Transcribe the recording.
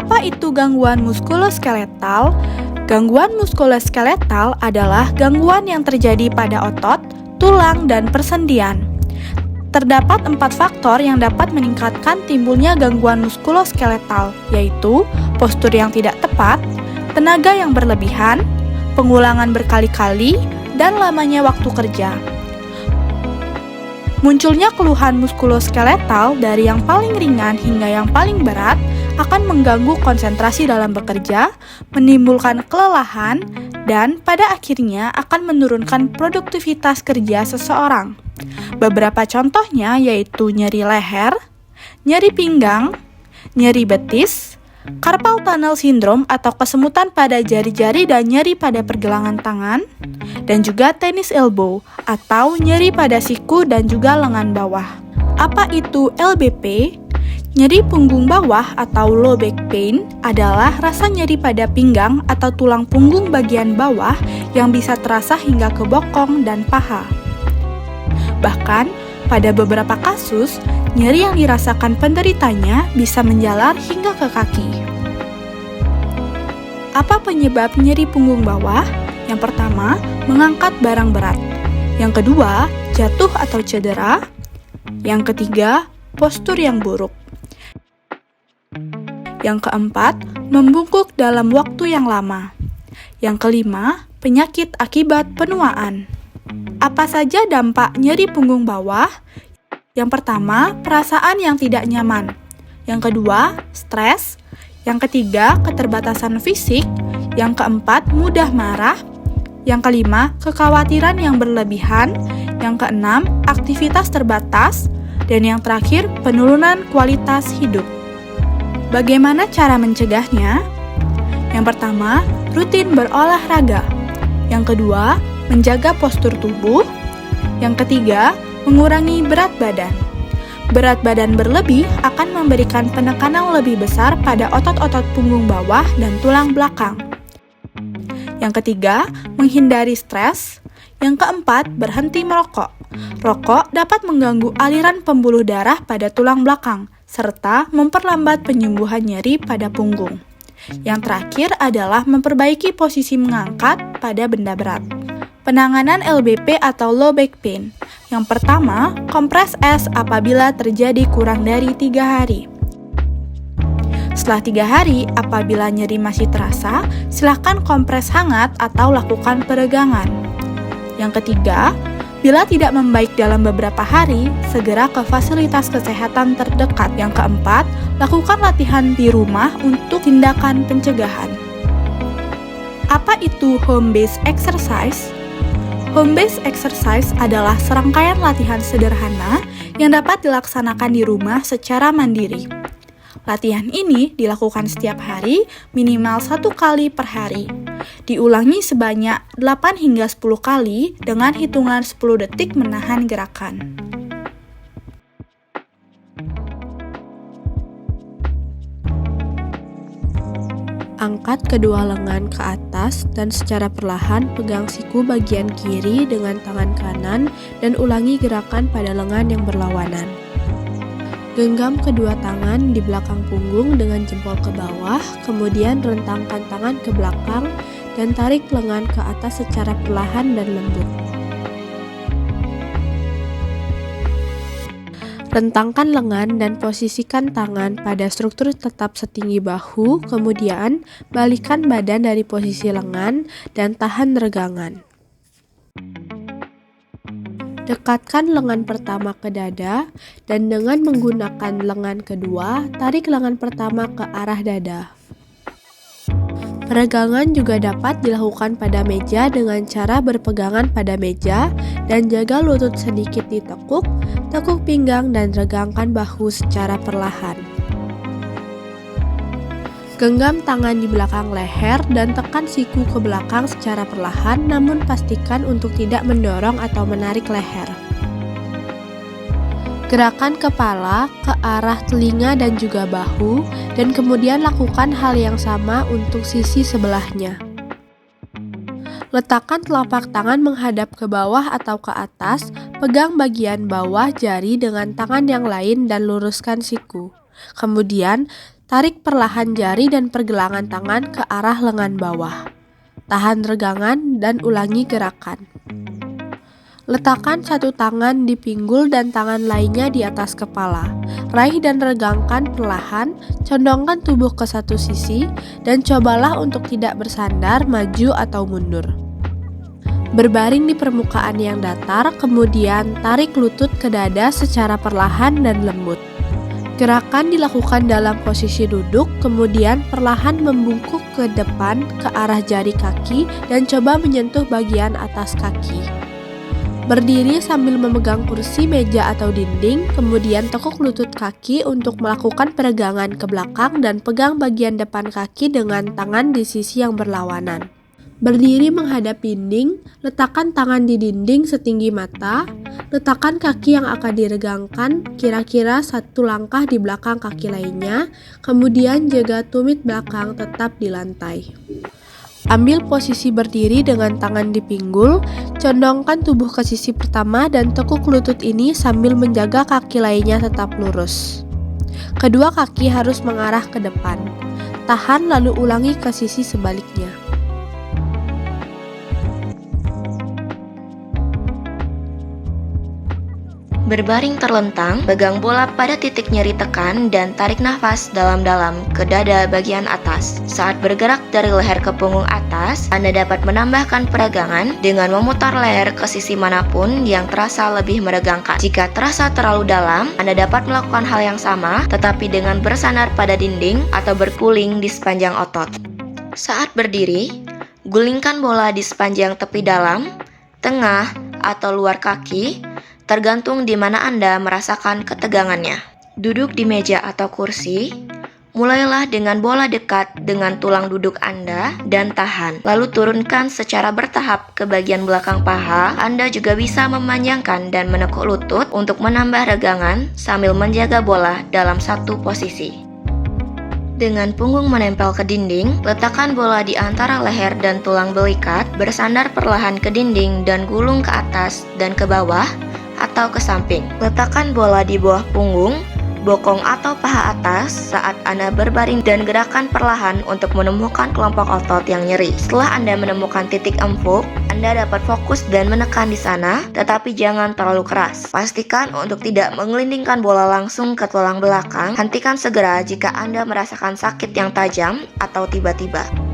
Apa itu gangguan muskuloskeletal? Gangguan muskuloskeletal adalah gangguan yang terjadi pada otot, tulang, dan persendian. Terdapat 4 faktor yang dapat meningkatkan timbulnya gangguan muskuloskeletal, yaitu postur yang tidak tepat, tenaga yang berlebihan, pengulangan berkali-kali, dan lamanya waktu kerja. Munculnya keluhan muskuloskeletal dari yang paling ringan hingga yang paling berat akan mengganggu konsentrasi dalam bekerja, menimbulkan kelelahan, dan pada akhirnya akan menurunkan produktivitas kerja seseorang. Beberapa contohnya yaitu nyeri leher, nyeri pinggang, nyeri betis, carpal tunnel syndrome atau kesemutan pada jari-jari dan nyeri pada pergelangan tangan, dan juga tennis elbow atau nyeri pada siku dan juga lengan bawah. Apa itu LBP? Nyeri punggung bawah atau low back pain adalah rasa nyeri pada pinggang atau tulang punggung bagian bawah yang bisa terasa hingga ke bokong dan paha. Bahkan, pada beberapa kasus, nyeri yang dirasakan penderitanya bisa menjalar hingga ke kaki. Apa penyebab nyeri punggung bawah? Yang pertama, mengangkat barang berat. Yang kedua, jatuh atau cedera. Yang ketiga, postur yang buruk. Yang keempat, membungkuk dalam waktu yang lama. Yang kelima, penyakit akibat penuaan. Apa saja dampak nyeri punggung bawah? Yang pertama, perasaan yang tidak nyaman. Yang kedua, stres. Yang ketiga, keterbatasan fisik. Yang keempat, mudah marah. Yang kelima, kekhawatiran yang berlebihan. Yang keenam, aktivitas terbatas. Dan yang terakhir, penurunan kualitas hidup. Bagaimana cara mencegahnya? Yang pertama, rutin berolahraga. Yang kedua, menjaga postur tubuh. Yang ketiga, mengurangi berat badan. Berat badan berlebih akan memberikan penekanan lebih besar pada otot-otot punggung bawah dan tulang belakang. Yang ketiga, menghindari stres. Yang keempat, berhenti merokok. Rokok dapat mengganggu aliran pembuluh darah pada tulang belakang, serta memperlambat penyembuhan nyeri pada punggung. Yang terakhir adalah memperbaiki posisi mengangkat pada benda berat. Penanganan LBP atau low back pain. Yang pertama, kompres es apabila terjadi kurang dari 3 hari. Setelah 3 hari, apabila nyeri masih terasa, silakan kompres hangat atau lakukan peregangan. Yang ketiga, bila tidak membaik dalam beberapa hari, segera ke fasilitas kesehatan terdekat. Yang keempat, lakukan latihan di rumah untuk tindakan pencegahan. Apa itu home-based exercise? Home-based exercise adalah serangkaian latihan sederhana yang dapat dilaksanakan di rumah secara mandiri. Latihan ini dilakukan setiap hari minimal 1 kali per hari. Diulangi sebanyak 8 hingga 10 kali dengan hitungan 10 detik menahan gerakan. Angkat kedua lengan ke atas dan secara perlahan pegang siku bagian kiri dengan tangan kanan dan ulangi gerakan pada lengan yang berlawanan. Genggam kedua tangan di belakang punggung dengan jempol ke bawah, kemudian rentangkan tangan ke belakang dan tarik lengan ke atas secara perlahan dan lembut. Rentangkan lengan dan posisikan tangan pada struktur tetap setinggi bahu, kemudian balikkan badan dari posisi lengan dan tahan regangan. Dekatkan lengan pertama ke dada dan dengan menggunakan lengan kedua, tarik lengan pertama ke arah dada. Peregangan juga dapat dilakukan pada meja dengan cara berpegangan pada meja dan jaga lutut sedikit ditekuk, tekuk pinggang dan regangkan bahu secara perlahan. Genggam tangan di belakang leher dan tekan siku ke belakang secara perlahan, namun pastikan untuk tidak mendorong atau menarik leher. Gerakan kepala ke arah telinga dan juga bahu, dan kemudian lakukan hal yang sama untuk sisi sebelahnya. Letakkan telapak tangan menghadap ke bawah atau ke atas, pegang bagian bawah jari dengan tangan yang lain dan luruskan siku. Kemudian, Tarik perlahan jari dan pergelangan tangan ke arah lengan bawah. Tahan regangan dan ulangi gerakan. Letakkan satu tangan di pinggul dan tangan lainnya di atas kepala. Raih dan regangkan perlahan, condongkan tubuh ke satu sisi, dan cobalah untuk tidak bersandar, maju atau mundur. Berbaring di permukaan yang datar, kemudian tarik lutut ke dada secara perlahan dan lembut. Gerakan dilakukan dalam posisi duduk, kemudian perlahan membungkuk ke depan ke arah jari kaki dan coba menyentuh bagian atas kaki. Berdiri sambil memegang kursi, meja, atau dinding, kemudian tekuk lutut kaki untuk melakukan peregangan ke belakang dan pegang bagian depan kaki dengan tangan di sisi yang berlawanan. Berdiri menghadap dinding, letakkan tangan di dinding setinggi mata, letakkan kaki yang akan diregangkan kira-kira satu langkah di belakang kaki lainnya, kemudian jaga tumit belakang tetap di lantai. Ambil posisi berdiri dengan tangan di pinggul, condongkan tubuh ke sisi pertama dan tekuk lutut ini sambil menjaga kaki lainnya tetap lurus. Kedua kaki harus mengarah ke depan. Tahan lalu ulangi ke sisi sebaliknya. Berbaring terlentang, pegang bola pada titik nyeri tekan dan tarik nafas dalam-dalam ke dada bagian atas. Saat bergerak dari leher ke punggung atas, Anda dapat menambahkan peregangan dengan memutar leher ke sisi manapun yang terasa lebih meregangkan. Jika terasa terlalu dalam, Anda dapat melakukan hal yang sama, tetapi dengan bersandar pada dinding atau berguling di sepanjang otot. Saat berdiri, gulingkan bola di sepanjang tepi dalam, tengah, atau luar kaki, tergantung di mana Anda merasakan ketegangannya. Duduk di meja atau kursi, mulailah dengan bola dekat dengan tulang duduk Anda dan tahan. Lalu turunkan secara bertahap ke bagian belakang paha. Anda juga bisa memanjangkan dan menekuk lutut untuk menambah regangan sambil menjaga bola dalam satu posisi. Dengan punggung menempel ke dinding, letakkan bola di antara leher dan tulang belikat, bersandar perlahan ke dinding dan gulung ke atas dan ke bawah atau ke samping. Letakkan bola di bawah punggung, bokong atau paha atas saat Anda berbaring dan gerakan perlahan untuk menemukan kelompok otot yang nyeri. Setelah Anda menemukan titik empuk, Anda dapat fokus dan menekan di sana, tetapi jangan terlalu keras. Pastikan untuk tidak menggelindingkan bola langsung ke tulang belakang. Hentikan segera jika Anda merasakan sakit yang tajam atau tiba-tiba.